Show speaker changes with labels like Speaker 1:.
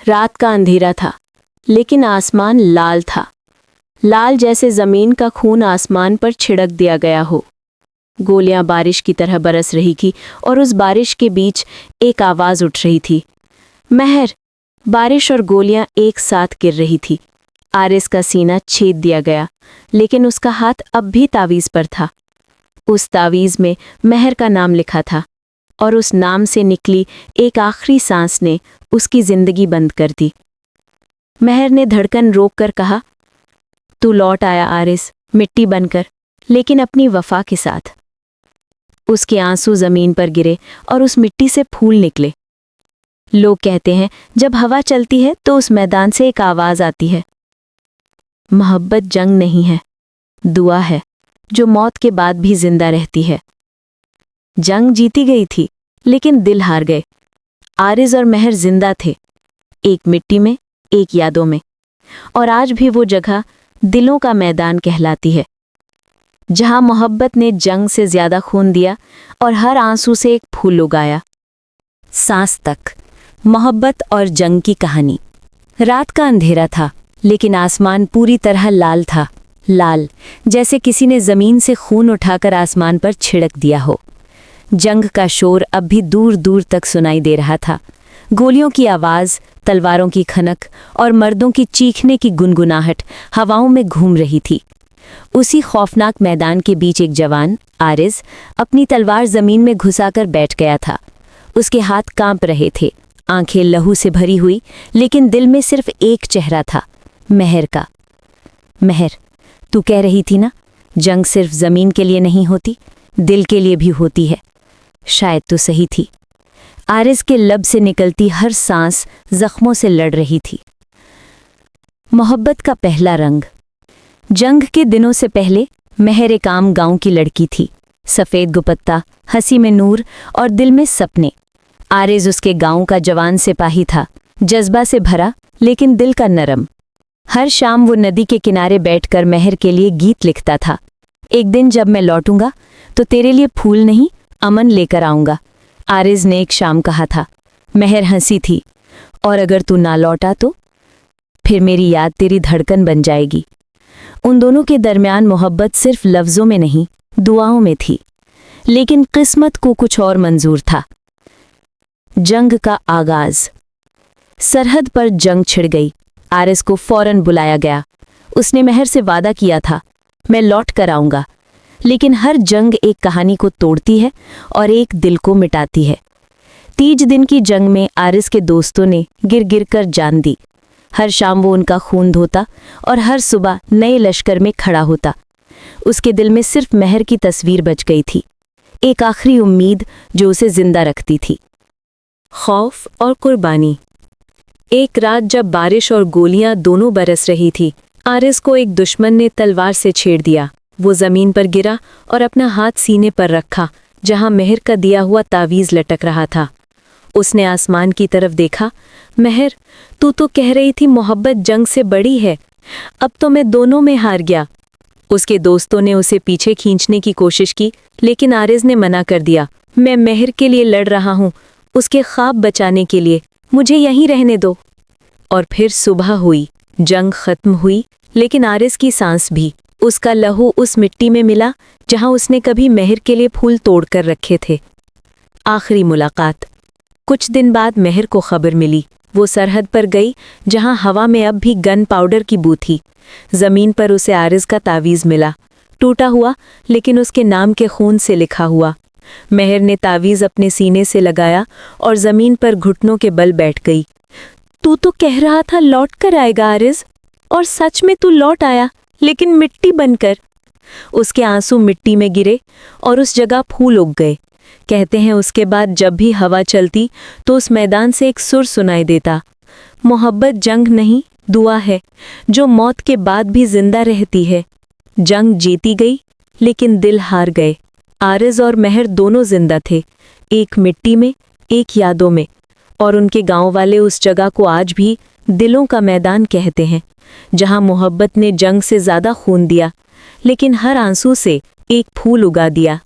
Speaker 1: रात का अंधेरा था, लेकिन आसमान लाल था, लाल जैसे जमीन का खून आसमान पर छिड़क दिया गया हो। गोलियां बारिश की तरह बरस रही थी और उस बारिश के बीच एक आवाज उठ रही थी, महर। बारिश और गोलियां एक साथ गिर रही थी। आरिस का सीना छेद दिया गया, लेकिन उसका हाथ अब भी तावीज पर था। उस तावीज में महर का नाम लिखा था, और उस नाम से निकली एक आखिरी सांस ने उसकी जिंदगी बंद कर दी। महर ने धड़कन रोककर कहा, तू लौट आया आरिस, मिट्टी बनकर, लेकिन अपनी वफा के साथ। उसके आंसू जमीन पर गिरे और उस मिट्टी से फूल निकले। लोग कहते हैं जब हवा चलती है तो उस मैदान से एक आवाज आती है। मोहब्बत जंग नहीं है, दुआ है जो मौत के बाद भी जिंदा रहती है। जंग जीती गई थी, लेकिन दिल हार गए। आरिस और महर जिंदा थे, एक मिट्टी में, एक यादों में, और आज भी वो जगह दिलों का मैदान कहलाती है, जहां मोहब्बत ने जंग से ज्यादा खून दिया और हर आंसू से एक फूल उगाया। सांस तक, मोहब्बत और जंग की कहानी। रात का अंधेरा था, लेकिन आसमान पूरी तरह लाल था, लाल जैसे किसी ने जमीन से खून उठाकर आसमान पर छिड़क दिया हो। जंग का शोर अब भी दूर दूर तक सुनाई दे रहा था। गोलियों की आवाज, तलवारों की खनक और मर्दों की चीखने की गुनगुनाहट हवाओं में घूम रही थी। उसी खौफनाक मैदान के बीच एक जवान, आरिस, अपनी तलवार जमीन में घुसाकर बैठ गया था। उसके हाथ कांप रहे थे, आंखें लहू से भरी हुई, लेकिन दिल में सिर्फ एक चेहरा था, महर का। महर, तू कह रही थी ना, जंग सिर्फ जमीन के लिए नहीं होती, दिल के लिए भी होती है। शायद तो सही थी। आरिस के लब से निकलती हर सांस जख्मों से लड़ रही थी। मोहब्बत का पहला रंग। जंग के दिनों से पहले महर एक आम गांव की लड़की थी। सफ़ेद गुपत्ता, हंसी में नूर और दिल में सपने। आरिस उसके गांव का जवान सिपाही था, जज्बा से भरा लेकिन दिल का नरम। हर शाम वो नदी के किनारे बैठकर महर के लिए गीत लिखता था। एक दिन जब मैं लौटूंगा तो तेरे लिए फूल नहीं, अमन लेकर आऊंगा, आरिस ने एक शाम कहा था। महर हंसी थी, और अगर तू ना लौटा तो फिर मेरी याद तेरी धड़कन बन जाएगी। उन दोनों के दरमियान मोहब्बत सिर्फ लफ्जों में नहीं, दुआओं में थी। लेकिन किस्मत को कुछ और मंजूर था। जंग का आगाज। सरहद पर जंग छिड़ गई। आरिस को फौरन बुलाया गया। उसने महर से वादा किया था, मैं लौट कर आऊंगा। लेकिन हर जंग एक कहानी को तोड़ती है और एक दिल को मिटाती है। 30 दिन की जंग में आरिस के दोस्तों ने गिर गिर कर जान दी। हर शाम वो उनका खून धोता और हर सुबह नए लश्कर में खड़ा होता। उसके दिल में सिर्फ महर की तस्वीर बच गई थी, एक आखिरी उम्मीद जो उसे जिंदा रखती थी। खौफ और कुर्बानी। एक रात जब बारिश और गोलियां दोनों बरस रही थी, आरिस को एक दुश्मन ने तलवार से छेड़ दिया। वो जमीन पर गिरा और अपना हाथ सीने पर रखा, जहां महर का दिया हुआ तावीज लटक रहा था। उसने आसमान की तरफ देखा। महर, तू तो कह रही थी मोहब्बत जंग से बड़ी है, अब तो मैं दोनों में हार गया। उसके दोस्तों ने उसे पीछे खींचने की कोशिश की, लेकिन आरिस ने मना कर दिया। मैं महर के लिए लड़ रहा हूं, उसके ख्वाब बचाने के लिए, मुझे यहीं रहने दो। और फिर सुबह हुई, जंग खत्म हुई, लेकिन आरिस की सांस भी। उसका लहू उस मिट्टी में मिला जहां उसने कभी महर के लिए फूल तोड़कर रखे थे। आखिरी मुलाकात। कुछ दिन बाद महर को खबर मिली। वो सरहद पर गई, जहां हवा में अब भी गन पाउडर की बू थी। जमीन पर उसे आरिस का तावीज मिला, टूटा हुआ लेकिन उसके नाम के खून से लिखा हुआ। महर ने तावीज अपने सीने से लगाया और जमीन पर घुटनों के बल बैठ गई। तू तो कह रहा था लौट कर आएगा आरिस, और सच में तू लौट आया, लेकिन मिट्टी बनकर। उसके आंसू मिट्टी में गिरे और उस जगह फूल उग गए। कहते हैं उसके बाद जब भी हवा चलती तो उस मैदान से एक सुर सुनाई देता, मोहब्बत जंग नहीं, दुआ है जो मौत के बाद भी जिंदा रहती है। जंग जीती गई, लेकिन दिल हार गए। आरिस और महर दोनों जिंदा थे, एक मिट्टी में, एक यादों में, और उनके गांव वाले उस जगह को आज भी दिलों का मैदान कहते हैं, जहां मोहब्बत ने जंग से ज्यादा खून दिया, लेकिन हर आंसू से एक फूल उगा दिया।